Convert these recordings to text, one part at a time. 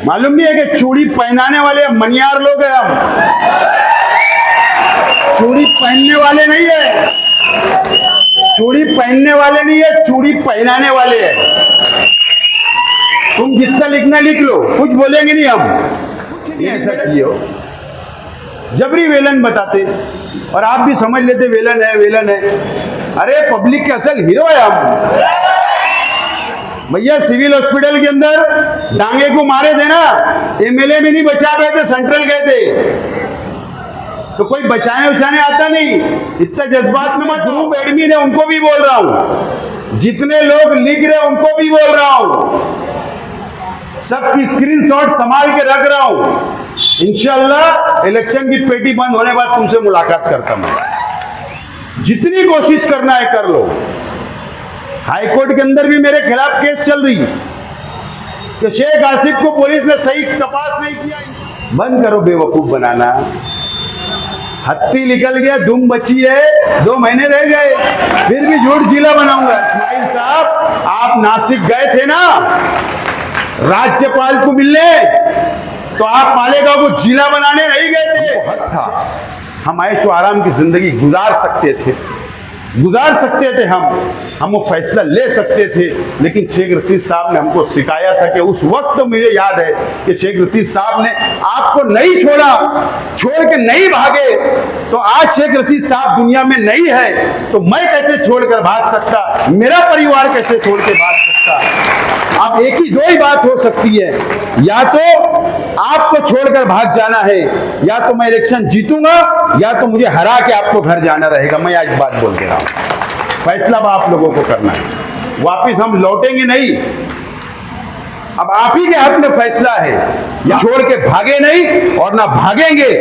मालूम नहीं है कि चूड़ी पहनाने वाले मनियार लोग हैं हम, चूड़ी पहनने वाले नहीं है, चूड़ी पहनने वाले नहीं है, चूड़ी पहनाने वाले हैं। तुम जितना लिखना लिख लो, कुछ बोलेंगे नहीं हम, कुछ नहीं ऐसा किए हो। जबरी वेलन बताते और आप भी समझ लेते वेलन है वेलन है। अरे पब्लिक के असल हीरो है हम भैया। सिविल हॉस्पिटल के अंदर डांगे को मारे थे ना, एमएलए भी नहीं बचा पाए थे, सेंट्रल गए थे, तो कोई बचाने उचाने आता नहीं। इतना जज्बात में मत हूं, एडमिन है उनको भी बोल रहा हूं, जितने लोग लिख रहे उनको भी बोल रहा हूं, सबकी स्क्रीनशॉट संभाल के रख रहा हूं। इंशाल्लाह इलेक्शन की पेटी बंद होने बाद तुमसे मुलाकात करता हूं। जितनी कोशिश करना है कर लो। हाईकोर्ट के अंदर भी मेरे खिलाफ केस चल रही है कि शेख आसिफ को पुलिस ने सही तपास नहीं किया। बंद करो बेवकूफ बनाना। हत्ती निकल गया, दुम बची है, 2 महीने रह गए, फिर भी झूठ जिला बनाऊंगा। इस्माइल साहब, आप नासिक गए थे ना राज्यपाल को मिलने, तो आप मालेगांव को जिला बनाने नहीं गए थे। हक था, हम ऐशो आराम की जिंदगी गुजार सकते थे हम वो फैसला ले सकते थे। लेकिन शेख रशीद साहब ने हमको सिखाया था कि उस वक्त मुझे याद है कि शेख रशीद साहब ने आपको नहीं छोड़ा, छोड़ के नहीं भागे। तो आज शेख रशीद साहब दुनिया में नहीं है, तो मैं कैसे छोड़कर भाग सकता, मेरा परिवार कैसे छोड़ के भाग सकता। अब एक ही दो ही बात हो सकती है, या तो आपको छोड़कर भाग जाना है, या तो मैं इलेक्शन जीतूंगा, या तो मुझे हरा के आपको घर जाना रहेगा। मैं आज बात बोल के रहा हूं, फैसला आप लोगों को करना है। वापिस हम लौटेंगे नहीं, अब आप ही के हाथ में फैसला है। या छोड़ के भागे नहीं और ना भागेंगे,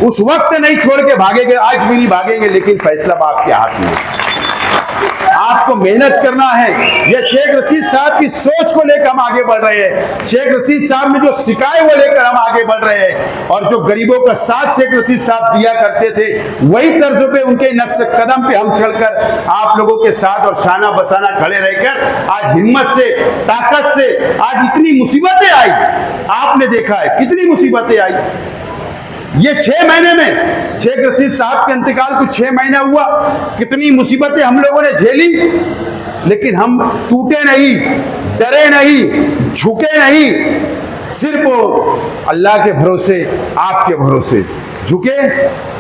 उस वक्त नहीं छोड़ के भागेंगे, आज भी नहीं भागेंगे, लेकिन फैसला आपके हाथ में। आपको मेहनत करना है। ये शेख रशीद साहब की सोच को लेकर हम आगे बढ़ रहे हैं। शेख रशीद साहब ने जो सिखाए वो लेकर हम आगे बढ़ रहे हैं, और जो गरीबों का साथ शेख रशीद साहब दिया करते थे, वही तर्ज पे उनके नक्श कदम पे हम चलकर आप लोगों के साथ और शाना बसाना खड़े रहकर आज हिम्मत से, ताकत से, आज इतनी मुसीबतें आई, आपने देखा है कितनी मुसीबतें आई। ये 6 महीने में शेख रशीद साहब के इंतकाल को 6 महीना हुआ, कितनी मुसीबतें हम लोगों ने झेली, लेकिन हम टूटे नहीं, डरे नहीं, झुके नहीं। सिर्फ अल्लाह के भरोसे, आपके भरोसे झुके,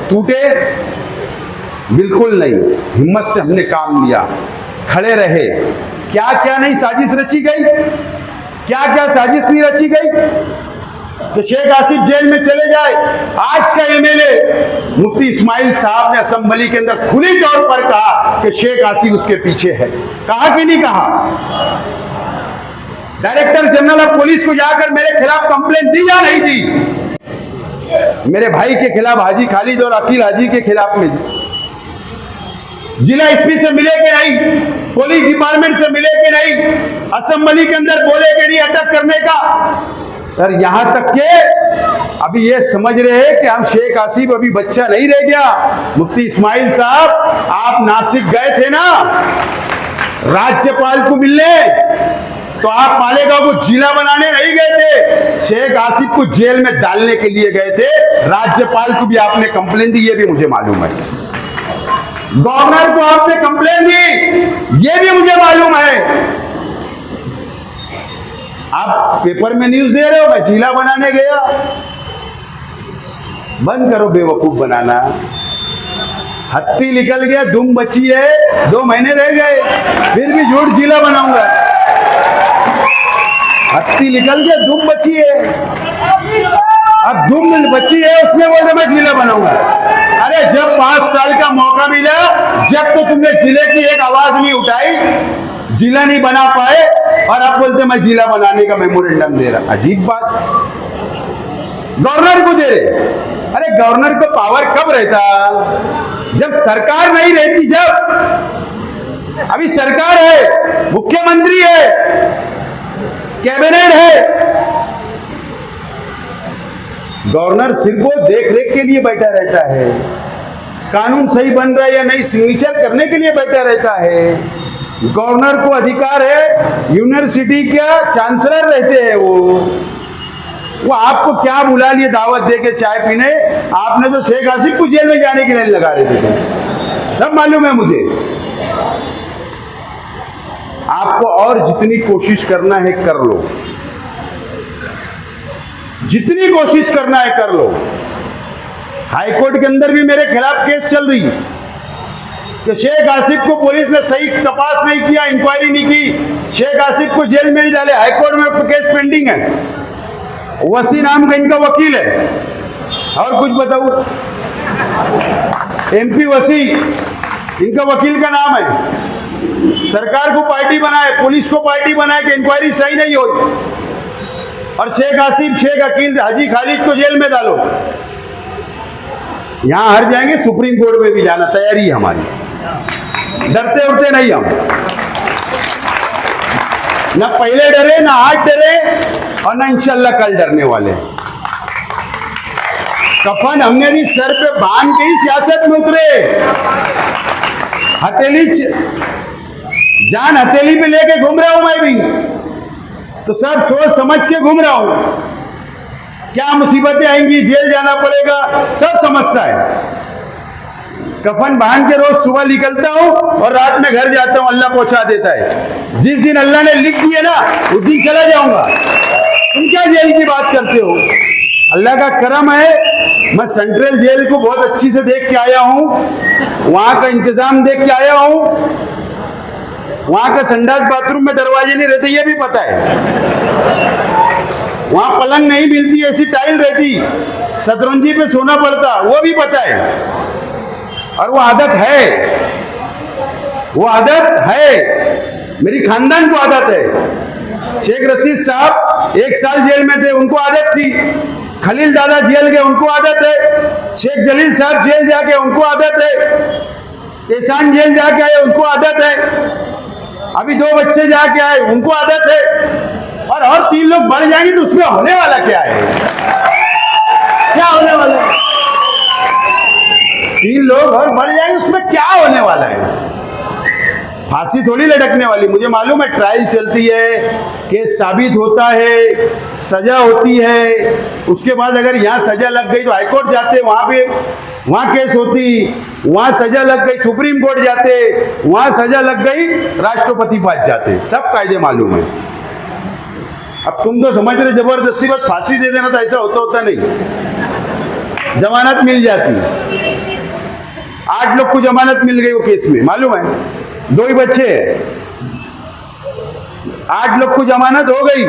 टूटे बिल्कुल नहीं। हिम्मत से हमने काम लिया, खड़े रहे। क्या क्या नहीं साजिश रची गई, क्या क्या साजिश नहीं रची गई कि शेख आसिफ जेल में चले जाए। आज का एमएलए मुफ्ती इस्माइल साहब ने असेंबली के अंदर खुली तौर पर कहा कि शेख आसिफ उसके पीछे है। कहा कि नहीं कहा? डायरेक्टर जनरल ऑफ पुलिस को जाकर मेरे खिलाफ कंप्लेंट दी या नहीं दी? मेरे भाई के खिलाफ, हाजी खालिद और अकील हाजी के खिलाफ में जिला एसपी से मिले कि नहीं, पुलिस डिपार्टमेंट से मिले कि नहीं, असेंबली के अंदर बोले कि नहीं अटक करने का। और यहां तक के अभी ये समझ रहे हैं कि हम शेख आसिफ अभी बच्चा नहीं रह गया। मुफ्ती इस्माइल साहब, आप नासिक गए थे ना राज्यपाल को मिलने, तो आप मालेगांव को जिला बनाने नहीं गए थे, शेख आसिफ को जेल में डालने के लिए गए थे। राज्यपाल को भी आपने कंप्लेन दी, ये भी मुझे मालूम है। गवर्नर को आपने कंप्लेन दी, ये भी मुझे मालूम है। आप पेपर में न्यूज दे रहे हो मैं जिला बनाने गया। बंद करो बेवकूफ बनाना। हत्ती निकल गया, दुम बची है, 2 महीने रह गए, फिर भी झूठ जिला बनाऊंगा। हत्ती निकल गया, दुम बची है, अब दुम बची है, उसमें बोलते मैं जिला बनाऊंगा। अरे जब 5 साल का मौका मिला, जब तो तुमने जिले की एक आवाज नहीं उठाई, जिला नहीं बना पाए, और अब बोलते मैं जिला बनाने का मेमोरेंडम दे रहा। अजीब बात, गवर्नर को दे रहे। अरे गवर्नर को पावर कब रहता? जब सरकार नहीं रहती। जब अभी सरकार है, मुख्यमंत्री है, कैबिनेट है, गवर्नर सिर्फ वो देख रेख के लिए बैठा रहता है, कानून सही बन रहा है या नहीं सिग्नेचर करने के लिए बैठा रहता है। गवर्नर को अधिकार है, यूनिवर्सिटी का चांसलर रहते हैं वो, वो आपको क्या बुला लिए दावत दे के चाय पीने, आपने तो शेख आसिफ को जेल में जाने की लाइन लगा रहे थे, सब मालूम है मुझे। आपको और जितनी कोशिश करना है कर लो, जितनी कोशिश करना है कर लो। हाईकोर्ट के अंदर भी मेरे खिलाफ केस चल रही है कि शेख आसिफ को पुलिस ने सही तपास नहीं किया, इंक्वायरी नहीं की, शेख आसिफ को जेल में नहीं डाले। हाईकोर्ट में केस पेंडिंग है। वसी नाम का इनका वकील है, और कुछ बताऊं, एमपी वसी इनका वकील का नाम है। सरकार को पार्टी बनाए, पुलिस को पार्टी बनाए कि इंक्वायरी सही नहीं हुई, और शेख आसिफ, शेख अकील, हाजी खालिद को जेल में डालो। यहां हार जाएंगे, सुप्रीम कोर्ट में भी जाना तैयारी है हमारी, डरते उड़ते नहीं हम, ना पहले डरे, ना आज डरे, और ना इंशाल्लाह कल डरने वाले। कफन हमने भी सर पे बांध के ही सियासत में उतरे। हथेली जान हथेली पे लेके घूम रहा हूं मैं भी, तो सब सोच समझ के घूम रहा हूं। क्या मुसीबतें आएंगी, जेल जाना पड़ेगा, सब समझता है। कफन बांध के रोज सुबह निकलता हूं और रात में घर जाता हूं, अल्लाह पहुंचा देता है। जिस दिन अल्लाह ने लिख दिए ना, उस दिन चला जाऊंगा। तुम क्या जेल की बात करते हो? अल्लाह का करम है, मैं सेंट्रल जेल को बहुत अच्छी से देख के आया हूं, वहां का इंतजाम देख के आया हूं। वहां का संडास बाथरूम में दरवाजे नहीं रहते, ये भी पता है। वहां पलंग नहीं मिलती, ऐसी टाइल रहती, शतरंजी पे सोना पड़ता, वो भी पता है। और वो आदत है, वो आदत है, मेरी खानदान को आदत है। शेख रशीद साहब 1 साल जेल में थे, उनको आदत थी। खलील दादा जेल गए, उनको आदत है। शेख जलील साहब जेल जाके, उनको आदत है। एहसान जेल जाके आए, उनको आदत है। अभी 2 बच्चे जाके आए, उनको आदत है। और 3 लोग बढ़ जाएंगे तो उसमें होने वाला क्या है? क्या होने वाला है? 3 लोग और बढ़ जाएंगे, उसमें क्या होने वाला है? फांसी थोड़ी लटकने वाली। मुझे मालूम है ट्रायल चलती है, केस साबित होता है, सजा होती है। उसके बाद अगर यहाँ सजा लग गई तो हाईकोर्ट जाते, वहां केस होती, वहां सजा लग गई सुप्रीम कोर्ट जाते, वहां सजा लग गई राष्ट्रपति पास जाते। सब कायदे मालूम है। अब तुम तो समझ रहे जबरदस्ती बस फांसी दे देना, तो ऐसा होता नहीं। जमानत मिल जाती। 8 लोग को जमानत मिल गई वो केस में, मालूम है। 2 ही बच्चे हैं, 8 लोग को जमानत हो गई,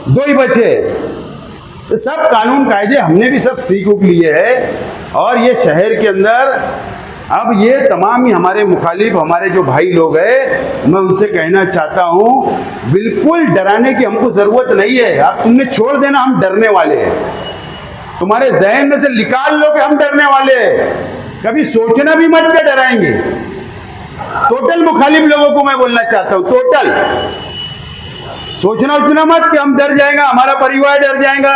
2 ही बचे। तो सब कानून कायदे हमने भी सब सीख लिए हैं। और ये शहर के अंदर अब ये तमाम ही हमारे मुखालिफ, हमारे जो भाई लोग हैं, मैं उनसे कहना चाहता हूं, बिल्कुल डराने की हमको जरूरत नहीं है। अब तुमने छोड़ देना, हम डरने वाले हैं। तुम्हारे जहन में से निकाल लो कि हम डरने वाले हैं। कभी सोचना भी मत के डराएंगे। टोटल मुखालिफ लोगों को मैं बोलना चाहता हूं, टोटल सोचना उतना मत कि हम डर जाएगा, हमारा परिवार डर जाएगा।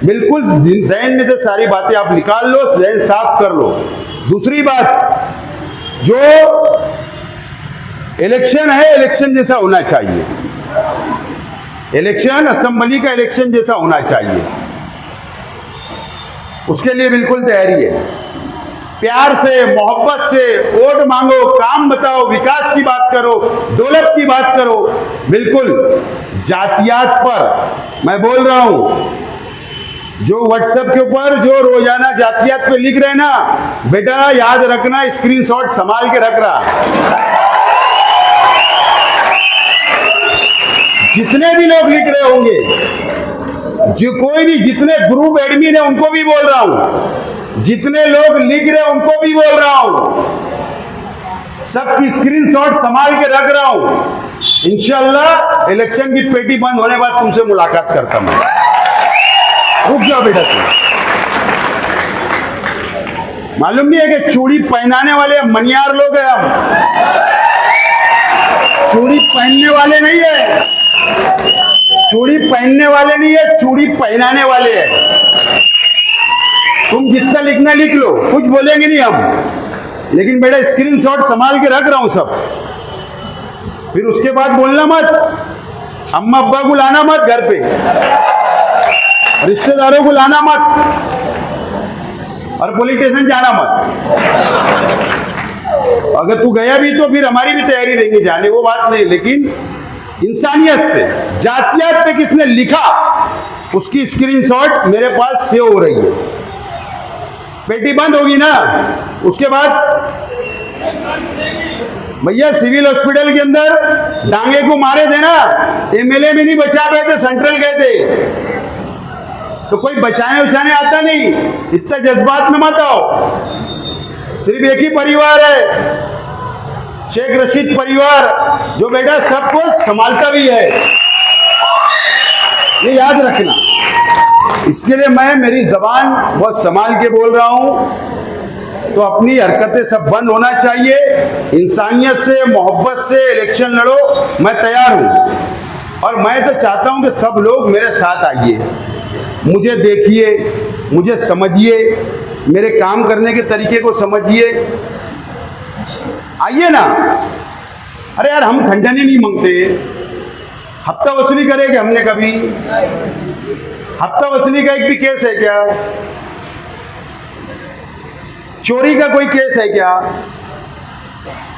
बिल्कुल जहन में से सारी बातें आप निकाल लो, जहन साफ कर लो। दूसरी बात, जो इलेक्शन है, इलेक्शन जैसा होना चाहिए। इलेक्शन असेंबली का इलेक्शन जैसा होना चाहिए। उसके लिए बिल्कुल तैयारी है। प्यार से, मोहब्बत से वोट मांगो, काम बताओ, विकास की बात करो, दौलत की बात करो। बिल्कुल जातियात पर मैं बोल रहा हूं, जो व्हाट्सएप के ऊपर जो रोजाना जातियात पे लिख रहे ना, बेटा याद रखना, स्क्रीनशॉट संभाल के रख रहा। जितने भी लोग लिख रहे होंगे, जो कोई भी, जितने ग्रुप एडमिन है उनको भी बोल रहा हूं, जितने लोग लिख रहे हैं उनको भी बोल रहा हूं, सबकी स्क्रीनशॉट संभाल के रख रहा हूं। इंशाल्लाह इलेक्शन की पेटी बंद होने बाद तुमसे मुलाकात करता हूं। रुक जाओ बेटा, तुम मालूम नहीं है कि चूड़ी पहनाने वाले मनियार लोग हैं हम, चूड़ी पहनने वाले नहीं है। चूड़ी पहनने वाले नहीं है, चूड़ी पहनाने वाले हैं। तुम जितना लिखना लिख लो, कुछ बोलेंगे नहीं हम, लेकिन बेटा स्क्रीनशॉट संभाल के रख रहा हूं सब। फिर उसके बाद बोलना मत अम्मा अब्बा को लाना मत घर पे, रिश्तेदारों को लाना मत, और पुलिस स्टेशन जाना मत। अगर तू गया भी तो फिर हमारी भी तैयारी रहेगी जाने, वो बात नहीं। लेकिन इंसानियत से, जातियात पे किसने लिखा उसकी स्क्रीनशॉट मेरे पास सेव हो रही है। पेटी बंद होगी ना, उसके बाद भैया सिविल हॉस्पिटल के अंदर डांगे को मारे थे ना, एमएलए भी नहीं बचा पाए थे, सेंट्रल गए थे। तो कोई बचाने उचाने आता नहीं, इतना जज्बात में मत आओ। सिर्फ एक ही परिवार है, शेख रशीद परिवार, जो बेटा सबको संभालता भी है, ये याद रखना। इसके लिए मैं मेरी जबान बहुत संभाल के बोल रहा हूं। तो अपनी हरकतें सब बंद होना चाहिए। इंसानियत से, मोहब्बत से इलेक्शन लड़ो, मैं तैयार हूं। और मैं तो चाहता हूं कि सब लोग मेरे साथ आइए, मुझे देखिए, मुझे समझिए, मेरे काम करने के तरीके को समझिए, आइए ना। अरे यार हम खंडन ही नहीं मांगते, हफ्ता वसूली करेंगे हमने कभी? हफ्ता वसूली का एक भी केस है क्या? चोरी का कोई केस है क्या?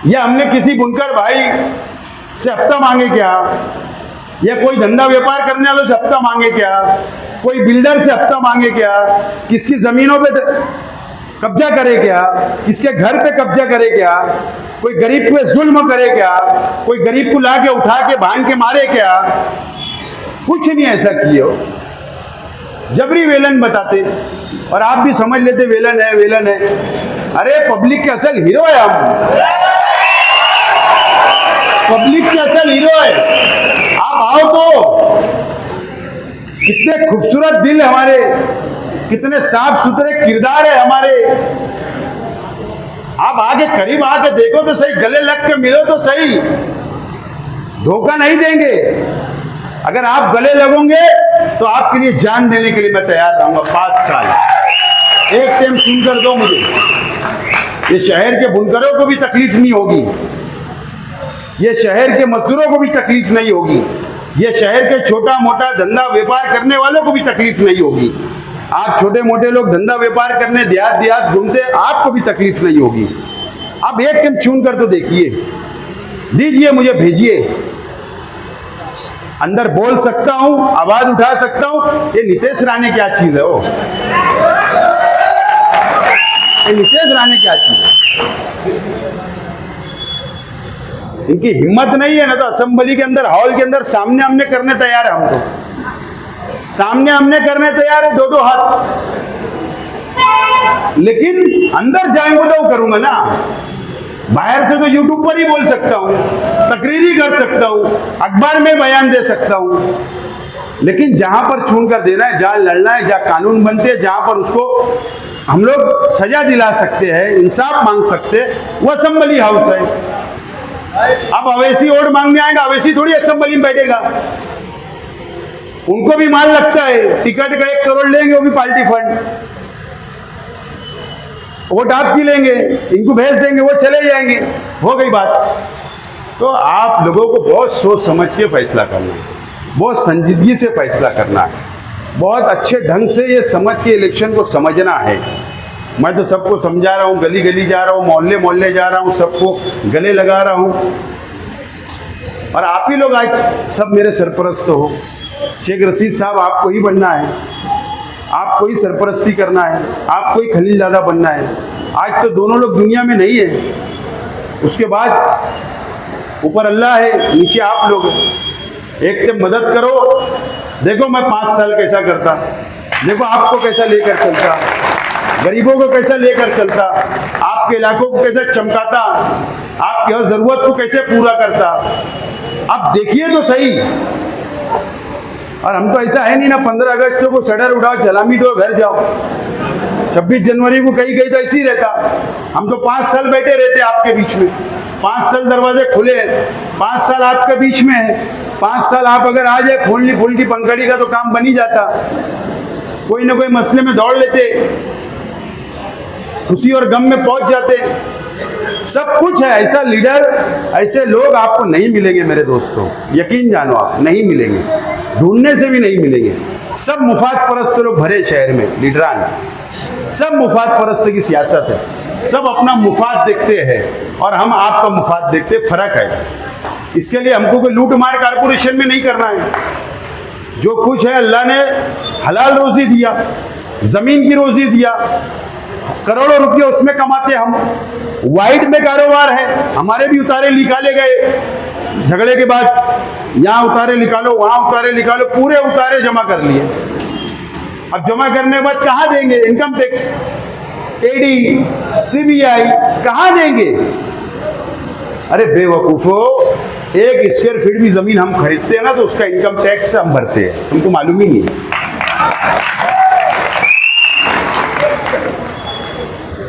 या हमने किसी बुनकर भाई से हफ्ता मांगे क्या? या कोई धंधा व्यापार करने वालों से हफ्ता मांगे क्या? कोई बिल्डर से हफ्ता मांगे क्या? किसकी जमीनों पे कब्जा करे क्या? किसके घर पे कब्जा करे क्या? कोई गरीब पे जुल्म करे क्या? कोई गरीब को लाके उठा के बांध के मारे क्या? कुछ नहीं ऐसा किए हो। जबरी वेलन बताते और आप भी समझ लेते वेलन है, वेलन है। अरे पब्लिक के असल हीरो है हम, पब्लिक के असल हीरो है। आप आओ तो, कितने खूबसूरत दिल हमारे, कितने साफ सुथरे किरदार है हमारे। आप आगे करीब आके देखो तो सही, गले लग के मिलो तो सही, धोखा नहीं देंगे। अगर आप गले लगोगे तो आपके लिए जान देने के लिए मैं तैयार रहूंगा। 5 साल एक टाइम सुनकर दो मुझे, ये शहर के बुनकरों को भी तकलीफ नहीं होगी, ये शहर के मजदूरों को भी तकलीफ नहीं होगी, ये शहर के छोटा मोटा धंधा व्यापार करने वालों को भी तकलीफ नहीं होगी। आप छोटे मोटे लोग धंधा व्यापार करने देहात देहात घूमते, आपको भी तकलीफ नहीं होगी। आप एक टाइम चुन कर तो देखिए, दीजिए मुझे, भेजिए। अंदर बोल सकता हूं, आवाज उठा सकता हूं। ये नीतीश राणे क्या चीज है? वो ये नीतीश राणे क्या चीज है? इनकी हिम्मत नहीं है ना, तो असेंबली के अंदर, हॉल के अंदर सामने हमने करने तैयार है। हमको सामने हमने करने तैयार है, 2-2 हाथ। लेकिन अंदर जाएंगे तो करूंगा ना। बाहर से तो यूट्यूब पर ही बोल सकता हूं, तकरीरी कर सकता हूं, अखबार में बयान दे सकता हूं। लेकिन जहां पर चुन कर देना है, जहां लड़ना है, जहां कानून बनते हैं, जहां पर उसको हम लोग सजा दिला सकते हैं, इंसाफ मांग सकते हैं, वो असेंबली हाउस है। अब अवैसी वोट मांगने आएगा, अवैसी थोड़ी असेंबली में बैठेगा। उनको भी माल लगता है, टिकट का 1 करोड़ लेंगे, वो भी पार्टी फंड। वोट आपकी लेंगे, इनको भेज देंगे, वो चले जाएंगे, हो गई बात। तो आप लोगों को बहुत सोच समझ के फैसला करना है, बहुत संजीदगी से फैसला करना है, बहुत अच्छे ढंग से ये समझ के इलेक्शन को समझना है। मैं तो सबको समझा रहा हूँ, गली गली जा रहा हूँ, मोहल्ले मोहल्ले जा रहा हूँ, सबको गले लगा रहा हूँ। और आप ही लोग आज सब मेरे सरपरस्त हो। शेख रशीद साहब आपको ही बनना है, आपको ही सरपरस्ती करना है, आपको ही खलीलजादा बनना है। आज तो दोनों लोग दुनिया में नहीं है, उसके बाद ऊपर अल्लाह है, नीचे आप लोग हैं। एक से मदद करो। देखो मैं 5 साल कैसा करता, देखो आपको कैसा लेकर चलता, गरीबों को कैसा लेकर चलता, आपके इलाकों को कैसे चमकाता, आपकी हर जरूरत को कैसे पूरा करता। अब देखिए तो सही। और हम तो ऐसा है नहीं ना 15 अगस्त को सडर उड़ाओ, सलामी दो, घर जाओ। 26 जनवरी को कहीं कहीं तो ऐसे ही रहता। हम तो 5 साल बैठे रहते आपके बीच में, 5 साल दरवाजे खुले, 5 साल आपके बीच में है। 5 साल आप अगर आ जाए, फूल की पंखड़ी का तो काम बन ही जाता। कोई ना कोई मसले में दौड़ लेते, खुशी और गम में पहुंच जाते। सब कुछ है। ऐसा लीडर, ऐसे लोग आपको नहीं मिलेंगे मेरे दोस्तों, यकीन जानो, आप नहीं मिलेंगे, ढूंढने से भी नहीं मिलेंगे। सब मुफाद परस्त लोग भरे शहर में, लीडरान, सब मुफाद परस्त की सियासत है, सब अपना मुफाद देखते हैं और हम आपका मुफाद देखते, फर्क है। इसके लिए हमको कोई लूट मार कारपोरेशन में नहीं करना है। जो कुछ है अल्लाह ने हलाल रोजी दिया, जमीन की रोजी दिया, करोड़ों रुपये उसमें कमाते हम। वाइट में कारोबार है, हमारे भी उतारे निकाले गए झगड़े के बाद, यहाँ उतारे निकालो, वहां उतारे निकालो, पूरे उतारे जमा कर लिए। अब जमा करने के बाद कहाँ देंगे? इनकम टैक्स, ईडी, सीबीआई कहाँ देंगे? अरे बेवकूफो, 1 स्क्वायर फीट भी जमीन हम खरीदते हैं ना तो उसका इनकम टैक्स हम भरते हैं, तुमको मालूम ही नहीं है।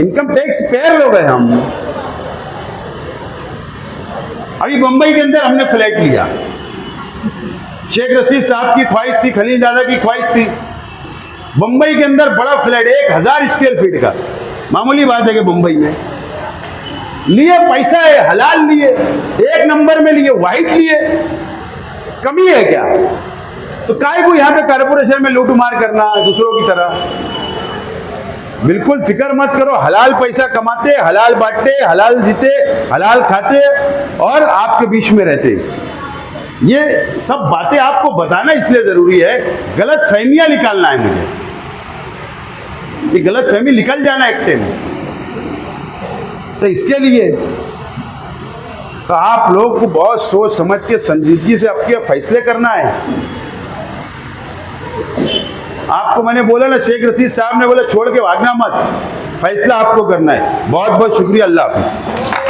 इनकम टैक्स पेयर लोग हैं हम। अभी मुंबई के अंदर हमने फ्लैट लिया, शेख रशीद साहब की ख्वाहिश थी, खलील दादा की ख्वाहिश थी, मुंबई के अंदर बड़ा फ्लैट 1000 स्क्वायर फीट का, मामूली बात है कि मुंबई में लिए, पैसा है, हलाल लिए, 1 नंबर में लिए, वाइट लिए, कमी है क्या? तो काय को यहां पे कारपोरेशन में लूट मार करना दूसरों की तरह? बिल्कुल फिक्र मत करो, हलाल पैसा कमाते, हलाल बांटते, हलाल जीते, हलाल खाते और आपके बीच में रहते। ये सब बातें आपको बताना इसलिए जरूरी है, गलत फहमियां निकालना है मुझे, ये गलत फहमी निकल जाना एक टाइम। तो इसके लिए तो आप लोग को बहुत सोच समझ के संजीदगी से आपके फैसले करना है। आपको मैंने बोला ना, शेख रशीद साहब ने बोला छोड़ के भागना मत, फैसला आपको करना है। बहुत बहुत शुक्रिया, अल्लाह हाफिज।